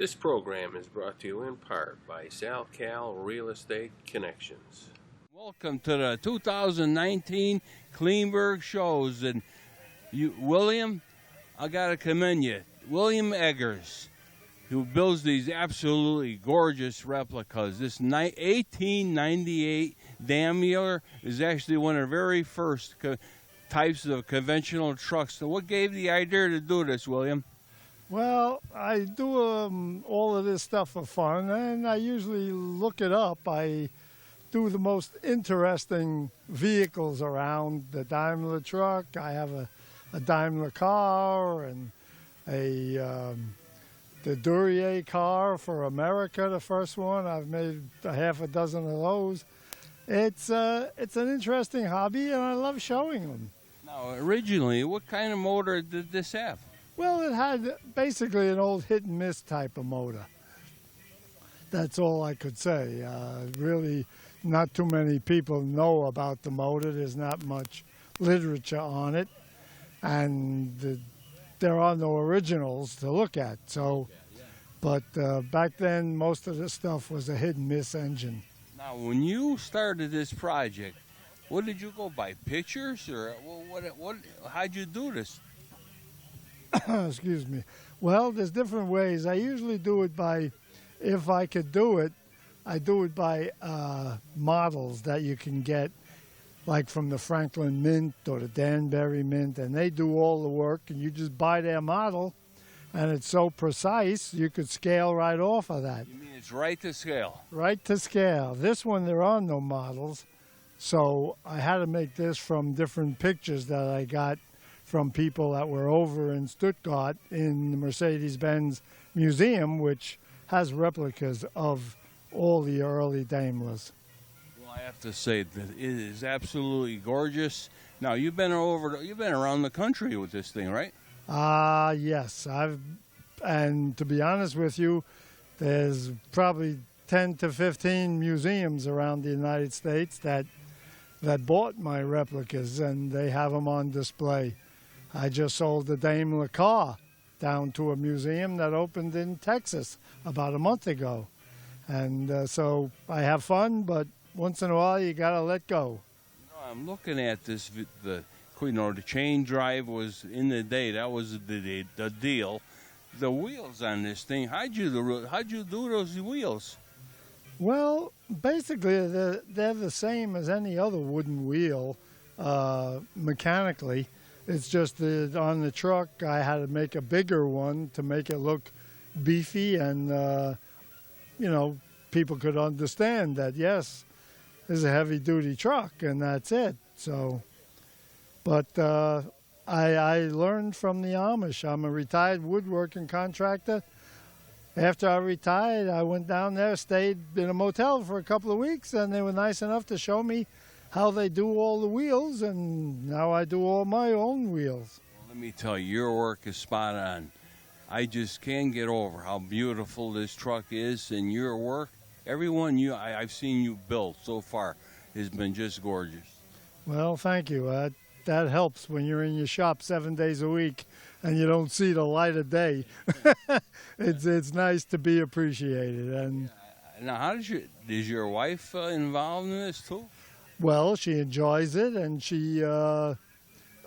This program is brought to you in part by SalCal Real Estate Connections. Welcome to the 2019 Klingberg shows. And William, I got to commend you. William Eggers, who builds these absolutely gorgeous replicas. This 1898 Daimler is actually one of the very first types of conventional trucks. So what gave the idea to do this, William? Well, I do all of this stuff for fun, and I usually look it up. I do the most interesting vehicles around. The Daimler truck, I have a Daimler car, and the Duryea car for America, the first one. I've made a half a dozen of those. It's an interesting hobby, and I love showing them. Now, originally, what kind of motor did this have? Well, it had basically an old hit-and-miss type of motor. That's all I could say. Really, not too many people know about the motor. There's not much literature on it, and there are no originals to look at. So, but back then, most of the stuff was a hit-and-miss engine. Now, when you started this project, what did you go by? Pictures, or how'd you do this? Excuse me. Well, there's different ways. I usually do it by, if I could do it, I do it by models that you can get, like from the Franklin Mint or the Danbury Mint, and they do all the work, and you just buy their model, and it's so precise, you could scale right off of that. You mean it's right to scale? Right to scale. This one, there are no models, so I had to make this from different pictures that I got from people that were over in Stuttgart in the Mercedes-Benz Museum, which has replicas of all the early Daimlers. Well, I have to say that it is absolutely gorgeous. Now, you've been around the country with this thing, right? Yes. And to be honest with you, there's probably 10 to 15 museums around the United States that bought my replicas, and they have them on display. I just sold the Daimler car down to a museum that opened in Texas about a month ago. And so I have fun, but once in a while you got to let go. I'm looking at this, the chain drive was in the day, that was the deal. The wheels on this thing, how'd you do those wheels? Well, basically they're the same as any other wooden wheel mechanically. It's just that on the truck I had to make a bigger one to make it look beefy, and people could understand that, yes, this is a heavy-duty truck, and that's it. So, but I learned from the Amish. I'm a retired woodworking contractor. After I retired, I went down there, stayed in a motel for a couple of weeks, and they were nice enough to show me how they do all the wheels, and now I do all my own wheels. Well, let me tell you, your work is spot on. I just can't get over how beautiful this truck is, and your work, everyone I've seen you build so far has been just gorgeous. Well, thank you. That helps when you're in your shop 7 days a week and you don't see the light of day. It's nice to be appreciated. And now, is your wife involved in this too? Well, she enjoys it, and she a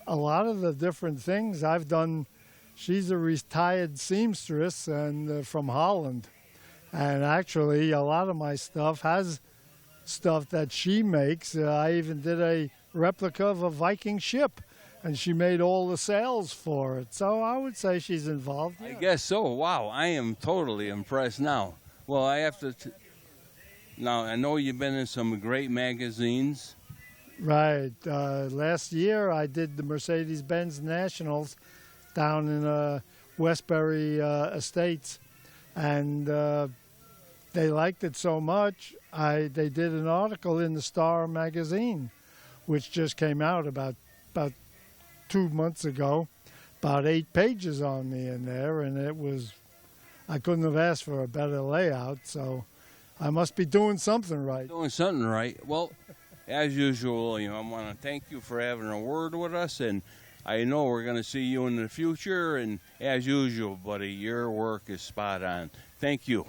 lot of the different things I've done. She's a retired seamstress and from Holland, and actually a lot of my stuff has stuff that she makes. I even did a replica of a Viking ship, and she made all the sails for it. So I would say she's involved. Yeah. I guess so. Wow, I am totally impressed now. Well, I have to. Now, I know you've been in some great magazines. Right. Last year I did the Mercedes-Benz Nationals down in Westbury Estates, and they liked it so much, they did an article in the Star magazine, which just came out about 2 months ago, about 8 pages on me in there, and I couldn't have asked for a better layout, so I must be doing something right. Doing something right. Well, as usual, I want to thank you for having a word with us, and I know we're going to see you in the future, and as usual, buddy, your work is spot on. Thank you.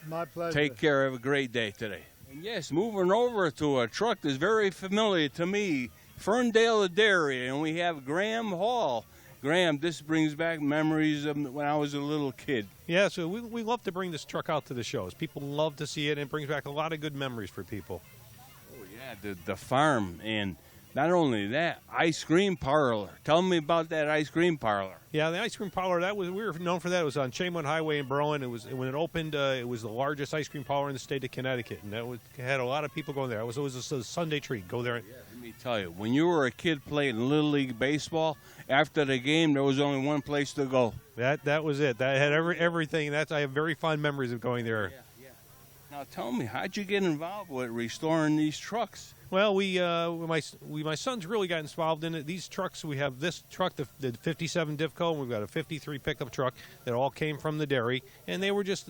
My pleasure. Take care. Have a great day today. And yes, moving over to a truck that's very familiar to me, Ferndale Dairy, and we have Graham Hall. Graham, this brings back memories of when I was a little kid. Yeah, so we love to bring this truck out to the shows. People love to see it, and it brings back a lot of good memories for people. Oh, yeah, the farm, and not only that, ice cream parlor. Tell me about that ice cream parlor. Yeah, the ice cream parlor, we were known for that. It was on Chamberlain Highway in Berlin. When it opened, it was the largest ice cream parlor in the state of Connecticut, and had a lot of people going there. It was always a Sunday treat. Go there. Yeah, let me tell you, when you were a kid playing Little League Baseball, after the game, there was only one place to go. That was it. That had everything. I have very fond memories of going there. Yeah. Now tell me, how'd you get involved with restoring these trucks? Well, my sons really got involved in it. These trucks, we have this truck, the 57 Divco, and we've got a 53 pickup truck that all came from the dairy, and they were just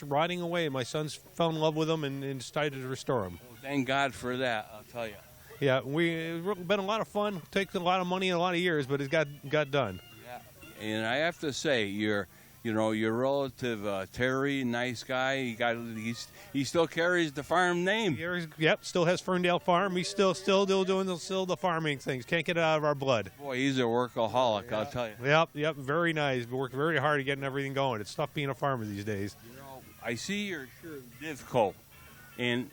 riding away. And my sons fell in love with them and decided to restore them. Well, thank God for that, I'll tell you. Yeah, it's been a lot of fun. Takes a lot of money and a lot of years, but it got done. Yeah, and I have to say, your relative Terry, nice guy. He still carries the farm name. Yep, still has Ferndale Farm. He's still doing the farming things. Can't get it out of our blood. Boy, he's a workaholic, I'll tell you. Yep, very nice. We worked very hard at getting everything going. It's tough being a farmer these days. I see your shirt, Divco, and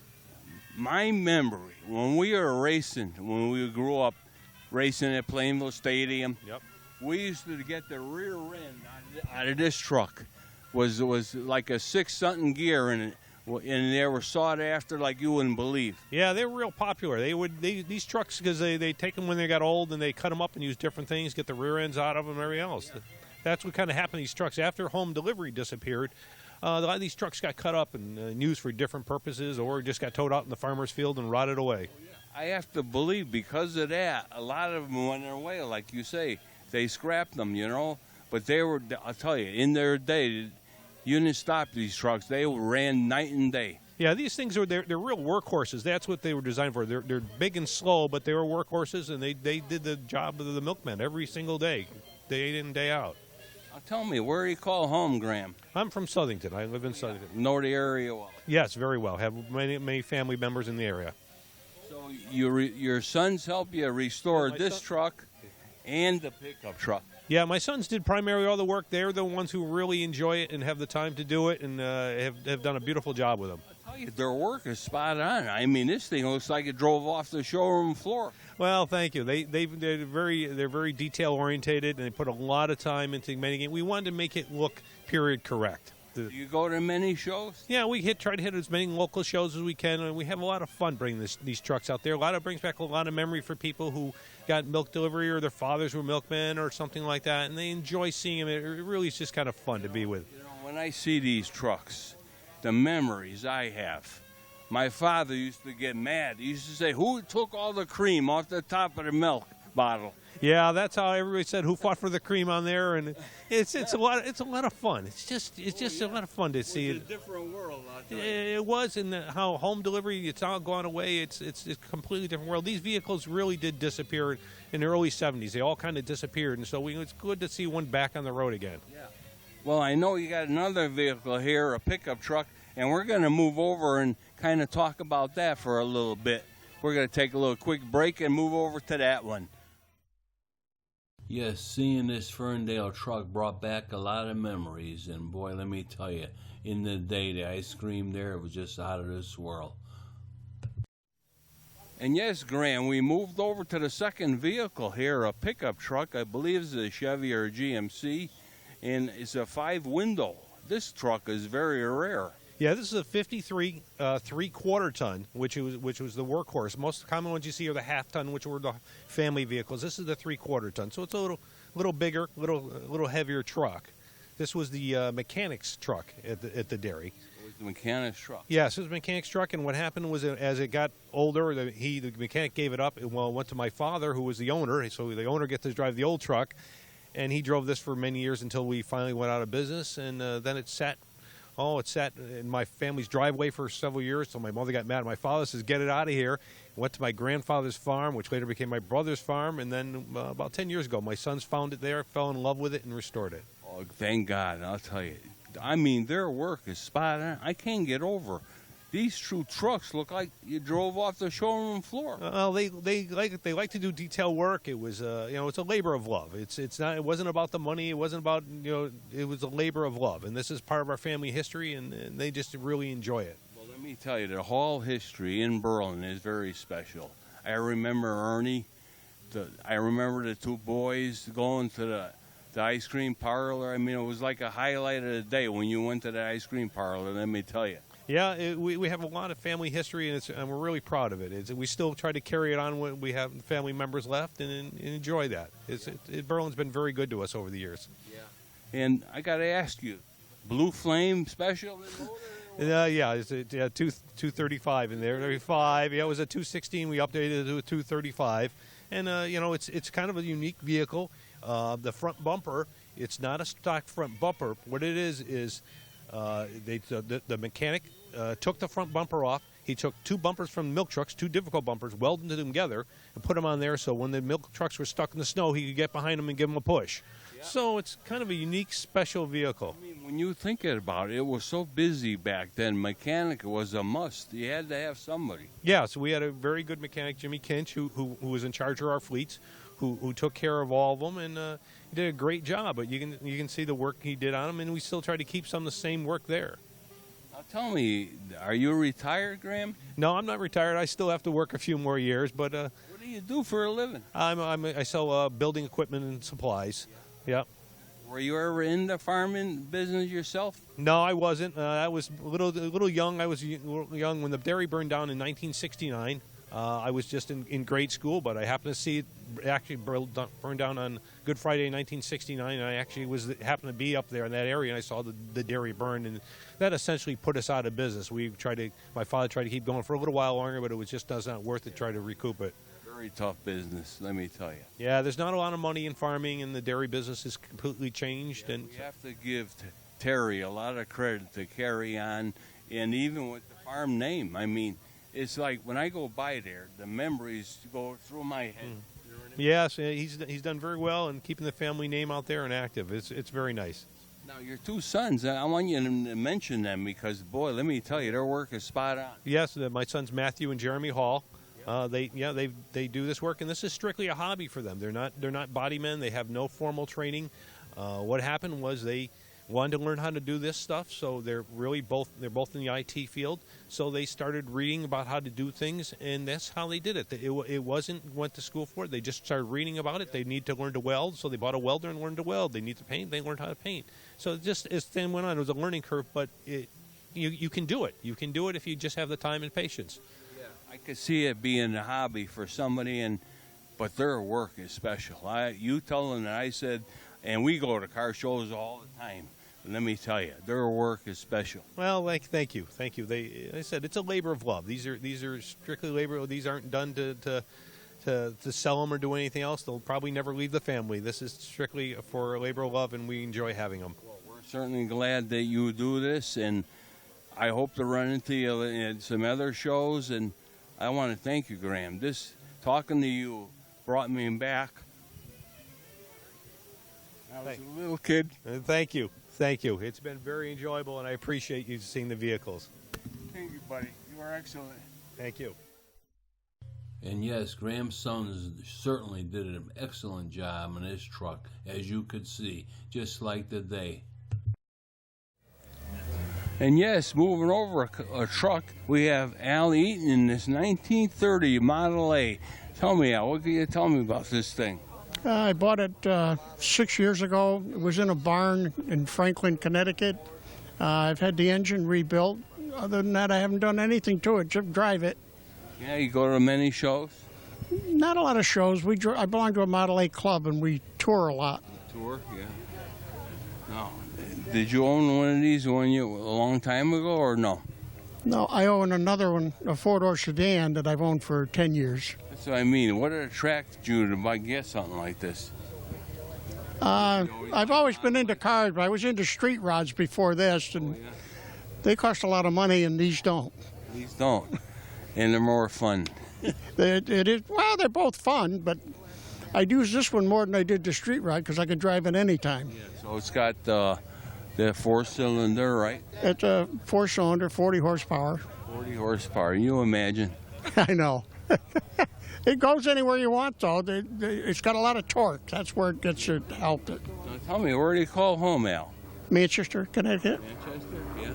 my memory when we were racing, when we grew up racing at Plainville Stadium. Yep. We used to get the rear end out of this truck. Was like a 6-something gear in it, and they were sought after like you wouldn't believe. Yeah, they were real popular. These trucks, because they take them when they got old and they cut them up and use different things, get the rear ends out of them and everything else. Yeah. That's what kind of happened to these trucks after home delivery disappeared. A lot of these trucks got cut up and used for different purposes, or just got towed out in the farmer's field and rotted away. I have to believe because of that, a lot of them went their way, like you say. They scrapped them, but they were, I'll tell you, in their day, you didn't stop these trucks. They ran night and day. Yeah, these things they're real workhorses. That's what they were designed for. They're big and slow, but they were workhorses, and they did the job of the milkmen every single day, day in and day out. Now tell me, where do you call home, Graham? I'm from Southington. I live in Southington. Know the area well? Yes, very well. Have many family members in the area. So your sons help you restore this truck and the pickup truck. Yeah, my sons did primarily all the work. They're the ones who really enjoy it and have the time to do it, and have done a beautiful job with them. I tell you, their work is spot on. I mean, this thing looks like it drove off the showroom floor. Well, thank you. They're very detail orientated, and they put a lot of time into making it. We wanted to make it look period correct. Do you go to many shows? Yeah, we try to hit as many local shows as we can, and we have a lot of fun bringing these trucks out there. Brings back a lot of memory for people who got milk delivery or their fathers were milkmen or something like that, and they enjoy seeing them. It really is just kind of fun to be with. When I see these trucks, the memories I have. My father used to get mad. He used to say, "Who took all the cream off the top of the milk bottle?" Yeah, that's how everybody said, "Who fought for the cream on there?" And it's a lot of fun. It's just a lot of fun to see it. It's a different world. It was, and how home delivery, it's all gone away. It's a completely different world. These vehicles really did disappear in the early 70s. They all kind of disappeared, and so it's good to see one back on the road again. Yeah. Well, I know you got another vehicle here, a pickup truck, and we're going to move over and kind of talk about that for a little bit. We're going to take a little quick break and move over to that one. Yes, seeing this Ferndale truck brought back a lot of memories, and boy, let me tell you, in the day, the ice cream there was just out of this world. And yes, Graham, we moved over to the second vehicle here, a pickup truck. I believe it's a Chevy or a GMC, and it's a 5-window. This truck is very rare. Yeah, this is a 53 3/4 ton, which was the workhorse. Most common ones you see are the half ton, which were the family vehicles. This is the 3/4 ton, so it's a little bigger, little heavier truck. This was the mechanic's truck at the dairy. It was the mechanic's truck. Yes, it was the mechanic's truck, and what happened was as it got older, the mechanic gave it up. It went to my father, who was the owner. So the owner gets to drive the old truck, and he drove this for many years until we finally went out of business, and then it sat in my family's driveway for several years until my mother got mad. My father says, "Get it out of here." Went to my grandfather's farm, which later became my brother's farm, and then about 10 years ago, my sons found it there, fell in love with it, and restored it. Oh, thank God. I'll tell you, I mean, their work is spot on. I can't get over. These true trucks look like you drove off the showroom floor. Well, they like to do detail work. It was it's a labor of love. It wasn't about the money. It wasn't about it was a labor of love, and this is part of our family history, and they just really enjoy it. Well, let me tell you, the Hall history in Berlin is very special. I remember Ernie. I remember the two boys going to the ice cream parlor. I mean, it was like a highlight of the day when you went to the ice cream parlor, let me tell you. Yeah, we have a lot of family history, and we're really proud of it. We still try to carry it on when we have family members left and enjoy that. Berlin's been very good to us over the years. Yeah. And I got to ask you, Blue Flame special? Yeah, it's 235 in there. 35. Yeah, it was a 216. We updated it to a 235. And, it's kind of a unique vehicle. The front bumper, it's not a stock front bumper. What it is the mechanic took the front bumper off. He took two bumpers from milk trucks, two difficult bumpers, welded them together, and put them on there so when the milk trucks were stuck in the snow, he could get behind them and give them a push. Yeah. So it's kind of a unique, special vehicle. I mean, when you think about it, it was so busy back then. Mechanic was a must. You had to have somebody. Yeah, so we had a very good mechanic, Jimmy Kinch, who was in charge of our fleets, who took care of all of them, and he did a great job. But you can see the work he did on them, and we still try to keep some of the same work there. Now tell me, are you retired, Graham? No, I'm not retired. I still have to work a few more years. But what do you do for a living? I sell building equipment and supplies. Yeah. Were you ever in the farming business yourself? No, I wasn't. I was a little young. I was young when the dairy burned down in 1969. I was just in grade school, but I happened to see it actually burned down on Good Friday, 1969, and I actually happened to be up there in that area, and I saw the dairy burn, and that essentially put us out of business. My father tried to keep going for a little while longer, but it just not worth it to try to recoup it. Very tough business, let me tell you. Yeah, there's not a lot of money in farming, and the dairy business is completely changed. Yeah, and we have to give Terry a lot of credit to carry on, and even with the farm name, I mean, it's like when I go by there, the memories go through my head. Yes, he's done very well in keeping the family name out there and active. It's very nice. Now, your two sons, I want you to mention them because, boy, let me tell you, their work is spot on. Yes, my sons Matthew and Jeremy Hall. They do this work, and this is strictly a hobby for them. They're not body men. They have no formal training. What happened was they wanted to learn how to do this stuff, so they're both in the IT field. So they started reading about how to do things, and that's how they did it. It wasn't went to school for it. They just started reading about it. They need to learn to weld, so they bought a welder and learned to weld. They need to paint. They learned how to paint. So just as time went on, it was a learning curve, but you can do it. You can do it if you just have the time and patience. Yeah, I could see it being a hobby for somebody, but their work is special. You tell them that I said, and we go to car shows all the time. Let me tell you, their work is special. Well, thank you. I said it's a labor of love. These are strictly labor. These aren't done to sell them or do anything else. They'll probably never leave the family. This is strictly for a labor of love, and we enjoy having them. Well, we're certainly glad that you do this, and I hope to run into you at some other shows. And I want to thank you, Graham. Talking to you brought me back. I was a little kid. Thank you. It's been very enjoyable, and I appreciate you seeing the vehicles. Thank you, buddy. You are excellent. Thank you. And yes, Graham's sons certainly did an excellent job on his truck, as you could see, just like today. And yes, moving over a truck, we have Al Eaton in this 1930 Model A. Tell me, Al, what can you tell me about this thing? I bought it 6 years ago. It was in a barn in Franklin, Connecticut. I've had the engine rebuilt. Other than that, I haven't done anything to it, just drive it. Yeah, you go to many shows? Not a lot of shows. I belong to a Model A club, and we tour a lot. Tour, yeah. No. Did you own one of these a long time ago, or no? No, I own another one, a four-door sedan that I've owned for 10 years. That's what I mean. What attracted you to get something like this? I've always been into cars, but I was into street rods before this, and they cost a lot of money, and these don't. These don't, and they're more fun. They're both fun, but I use this one more than I did the street rod because I can drive it anytime. Yeah, so it's got the The 4-cylinder, right? It's a 4-cylinder, 40 horsepower. 40 horsepower. You imagine. I know. It goes anywhere you want, though. It's got a lot of torque. That's where it gets it helped it. Now tell me, where do you call home, Al? Manchester, Connecticut. Manchester, yeah.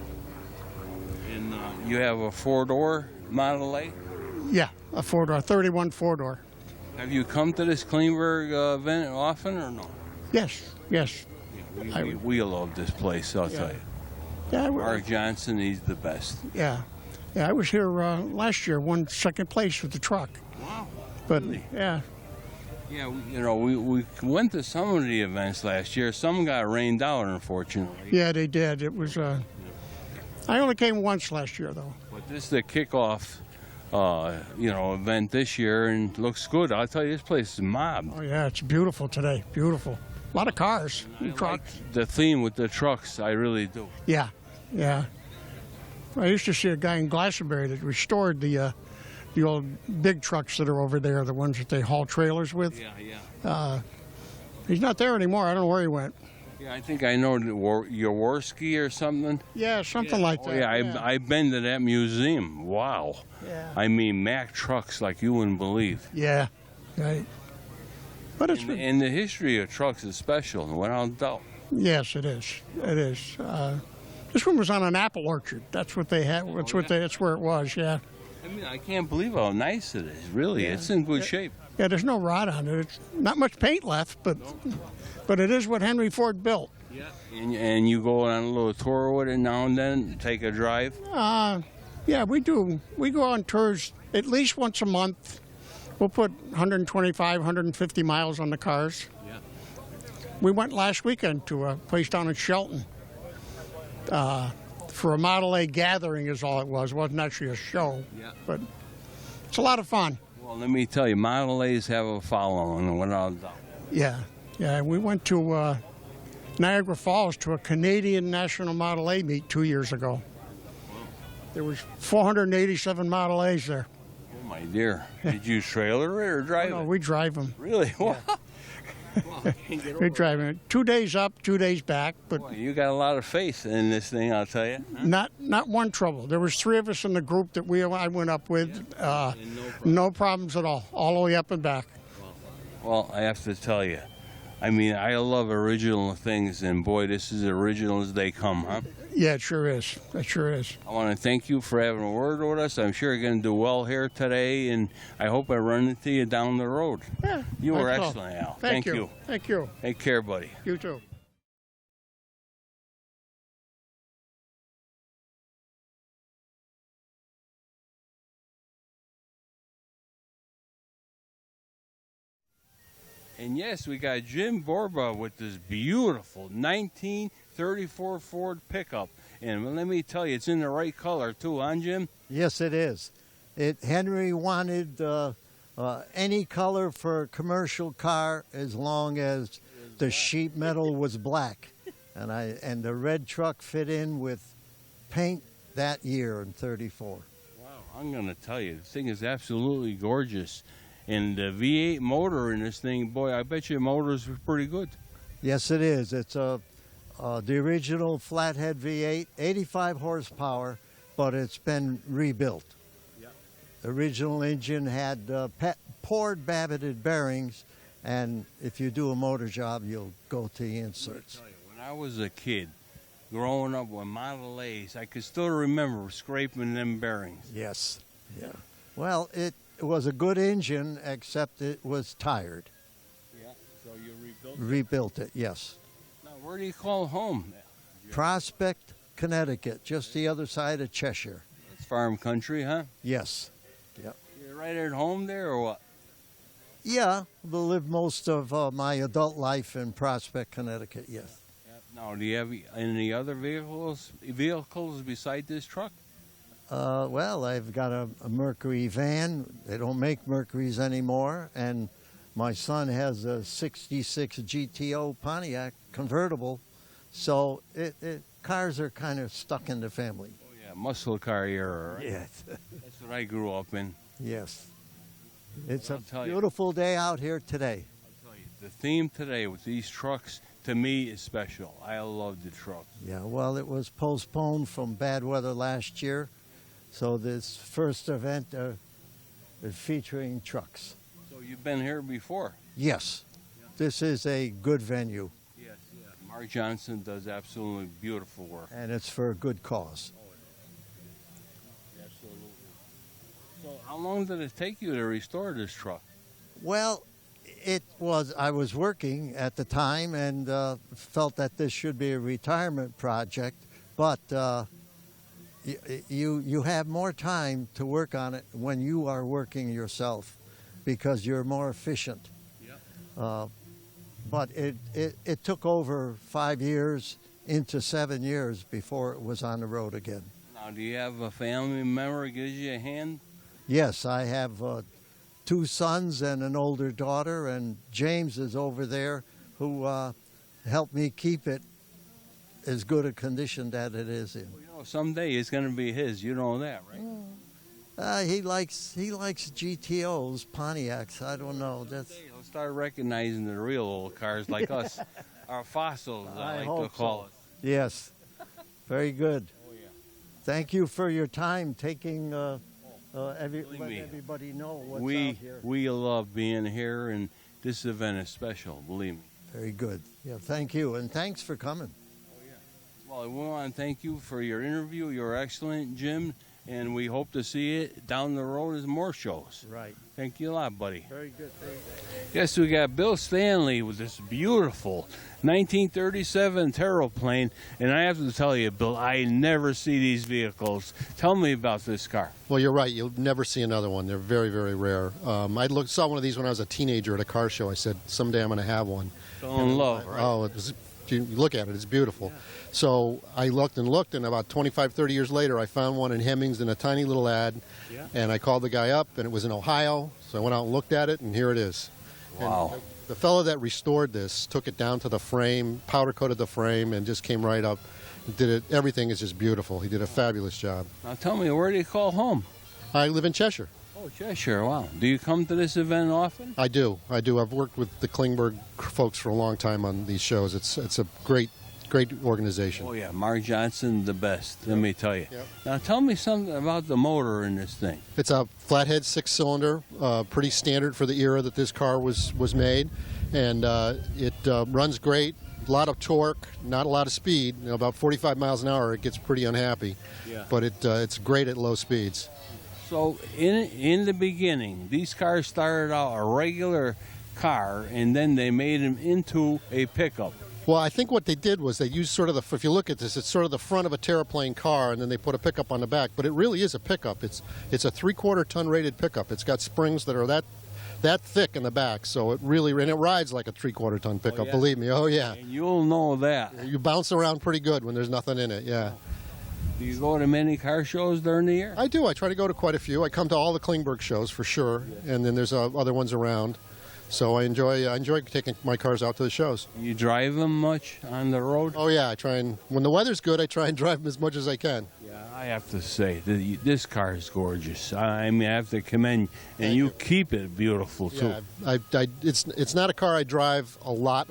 And you have a 4-door Model A? Yeah, a 4-door, 31 4-door. Have you come to this Klingberg event often or no? Yes, yes. We love this place, I'll tell you. Yeah, Mark Johnson, he's the best. yeah. I was here last year, won second place with the truck. Wow. But, Really? yeah. Yeah, we went to some of the events last year. Some got rained out, unfortunately. Yeah, they did. It was, I only came once last year, though. But this is the kickoff, event this year, and looks good. I'll tell you, this place is mobbed. Oh, yeah, it's beautiful today. Beautiful. A lot of cars and trucks. Like the theme with the trucks, I really do. Yeah, yeah. I used to see a guy in Glastonbury that restored the old big trucks that are over there, the ones that they haul trailers with. Yeah, yeah. He's not there anymore. I don't know where he went. Yeah, I think I know Jaworski or something. Yeah, something like that. Oh, yeah, I've been to that museum. Wow. Yeah. I mean, Mack trucks like you wouldn't believe. Yeah, right. But it's And the history of trucks is special, without doubt. yes, it is. It is. This one was on an apple orchard. That's what they had. That's where it was. Yeah. I mean, I can't believe how nice it is. Really, it's in good shape. Yeah, there's no rot on it. It's not much paint left, but it is what Henry Ford built. Yeah. And you go on a little tour with it now and then, take a drive. Yeah, we do. We go on tours at least once a month. We'll put 125, 150 miles on the cars. Yeah. We went last weekend to a place down in Shelton for a Model A gathering is all it was. It wasn't actually a show, Yeah. but it's a lot of fun. Well, let me tell you, Model A's have a following, without doubt. Yeah, yeah. We went to Niagara Falls to a Canadian National Model A meet 2 years ago. There was 487 Model A's there. Oh, my dear. Did you trailer it or drive No, it? we drive them. Really? Wow. I can't get over We drive them. 2 days up, 2 days back, but Boy, you got a lot of faith in this thing, I'll tell you. Huh? not one trouble. There was 3 of us in the group that I went up with. No problems at all the way up and back. Well, I have to tell you, I mean, I love original things, and boy, this is original as they come, huh? Yeah, it sure is. It sure is. I want to thank you for having a word with us. I'm sure you're going to do well here today, and I hope I run into you down the road. Yeah, You were that's all. excellent, Al. Thank you. Thank you. Take care, buddy. You too. And yes, we got Jim Borba with this beautiful 1934 Ford pickup. And let me tell you, it's in the right color too, huh, Jim? Yes, it is. Henry wanted any color for a commercial car as long as the sheet metal was black, and the red truck fit in with paint that year in '34. Wow, I'm going to tell you, this thing is absolutely gorgeous. And the V8 motor in this thing, boy, I bet your motors were pretty good. Yes, it is. It's the original flathead V8, 85 horsepower, but it's been rebuilt. Yep. The original engine had poured babbited bearings, and if you do a motor job, you'll go to the inserts. When I was a kid, growing up with Model A's, I could still remember scraping them bearings. Yes. Yeah. Well, it was a good engine, except it was tired. Yeah, so you rebuilt it? Rebuilt it, yes. Now, where do you call home? Prospect, Connecticut, just the other side of Cheshire. It's farm country, huh? Yes. Yep. You're right at home there, or what? Yeah, I lived most of my adult life in Prospect, Connecticut, yes. Now, do you have any other vehicles beside this truck? Well, I've got a Mercury van. They don't make Mercuries anymore. And my son has a 66 GTO Pontiac convertible. So cars are kind of stuck in the family. Oh, yeah, muscle car era, right? Yes. That's what I grew up in. Yes. It's I'll a tell you. beautiful day out here today. I'll tell you, the theme today with these trucks, to me is special. I love the truck. Yeah, well, it was postponed from bad weather last year, so this first event is featuring trucks. So you've been here before? Yes, this is a good venue, Yes. Yeah. Mark Johnson does absolutely beautiful work. and it's for a good cause. Absolutely. So how long did it take you to restore this truck? Well, I was working at the time and felt that this should be a retirement project, but you have more time to work on it when you are working yourself because you're more efficient. But it took over 5 years into 7 years before it was on the road again. Now, do you have a family member who gives you a hand? Yes, I have 2 sons and an older daughter, and James is over there who helped me keep it as good a condition that it is in. Well, you know, someday it's going to be his. You know that, right? He likes GTOs, Pontiacs. I don't know. That's He'll start recognizing the real old cars like us, our fossils, I like to hope call so. it. yes, very good. Oh, yeah. Thank you for your time taking. Let Believe me, everybody know what's out here. We love being here, and this event is special. Believe me. Very good. Yeah, thank you, and thanks for coming. Well, we want to thank you for your interview. You're excellent, Jim, and we hope to see it down the road as more shows. Right. Thank you a lot, buddy. Very good. Yes, we got Bill Stanley with this beautiful 1937 Terraplane, and I have to tell you, Bill, I never see these vehicles. Tell me about this car. Well, you're right. You'll never see another one. They're very, very rare. Saw one of these when I was a teenager at a car show. I said, someday I'm going to have one. Fell in love, right? Oh, you look at it. It's beautiful. So I looked, and about 25, 30 years later, I found one in Hemmings in a tiny little ad, and I called the guy up, and it was in Ohio. So I went out and looked at it, and here it is. Wow. And the fellow that restored this took it down to the frame, powder coated the frame, and just came right up. Did it. Everything is just beautiful. He did a fabulous job. Now tell me, where do you call home? I live in Cheshire. Oh, Cheshire, wow. Do you come to this event often? I do. I've worked with the Klingberg folks for a long time on these shows. It's a great organization. Oh, yeah, Mark Johnson, the best, let me tell you. Yep. Now tell me something about the motor in this thing. It's a flathead 6-cylinder, pretty standard for the era that this car was made, and it runs great. A lot of torque, not a lot of speed. About 45 miles an hour, it gets pretty unhappy. Yeah. But it's great at low speeds. So in the beginning, these cars started out a regular car, and then they made them into a pickup. Well, I think what they did was they used sort of if you look at this, it's sort of the front of a Terraplane car, and then they put a pickup on the back. But it really is a pickup. It's a 3/4 ton rated pickup. It's got springs that are that thick in the back, so it rides like a 3/4 ton pickup. yeah? Believe me. Oh yeah. And you'll know that. You bounce around pretty good when there's nothing in it. Yeah. Do you go to many car shows during the year? I do. I try to go to quite a few. I come to all the Klingberg shows for sure, and then there's other ones around. So I enjoy taking my cars out to the shows. You drive them much on the road? Oh yeah, I try and when the weather's good, I try and drive them as much as I can. Yeah, I have to say this car is gorgeous. I mean, I have to commend you, and you keep it beautiful too. Yeah, it's not a car I drive a lot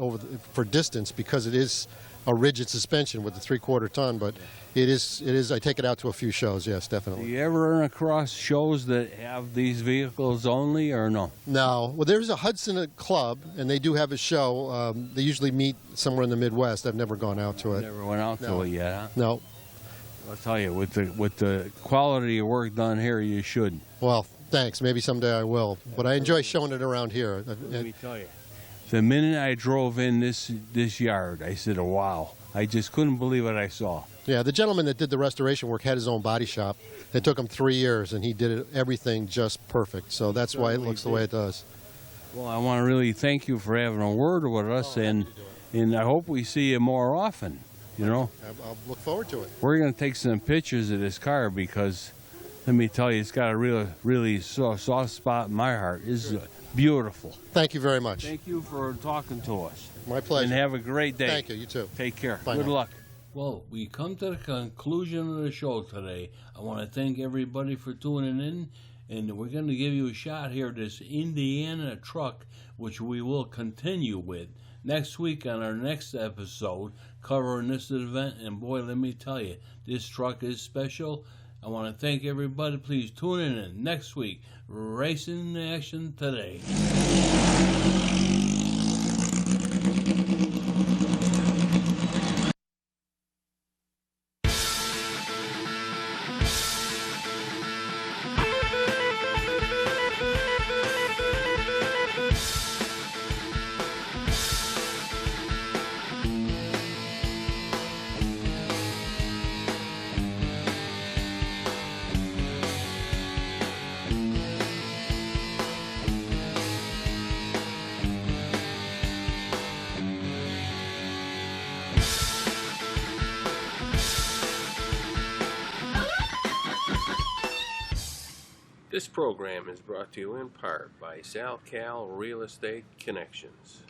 for distance because it is a rigid suspension with the 3/4 ton, but it is. I take it out to a few shows. Yes, Do definitely. you ever run across shows that have these vehicles only, or no? No. Well, there's a Hudson club, and they do have a show. They usually meet somewhere in the Midwest. I've never gone out to it. Never went out No. to it yet, huh? No. I'll tell you, with the quality of work done here, you should. Well, thanks. Maybe someday I will. But I enjoy showing it around here. Let me tell you. The minute I drove in this yard, I said, oh, wow. I just couldn't believe what I saw. Yeah, the gentleman that did the restoration work had his own body shop. It took him 3 years, and he did everything just perfect. So that's why it looks the way it does. Well, I want to really thank you for having a word with us, and I hope we see you more often, you know. I'll look forward to it. We're going to take some pictures of this car because, let me tell you, it's got a really soft spot in my heart. It's beautiful. Thank you very much. Thank you for talking to us. My pleasure. And have a great day. Thank you. You too. Take care. Bye Good now. luck. Well, we come to the conclusion of the show today. I want to thank everybody for tuning in, And we're going to give you a shot here, this Indiana truck, which we will continue with next week on our next episode covering this event. And boy, let me tell you, this truck is special. I want to thank everybody. Please tune in next week. Racing Action Today. This program is brought to you in part by SalCal Real Estate Connections.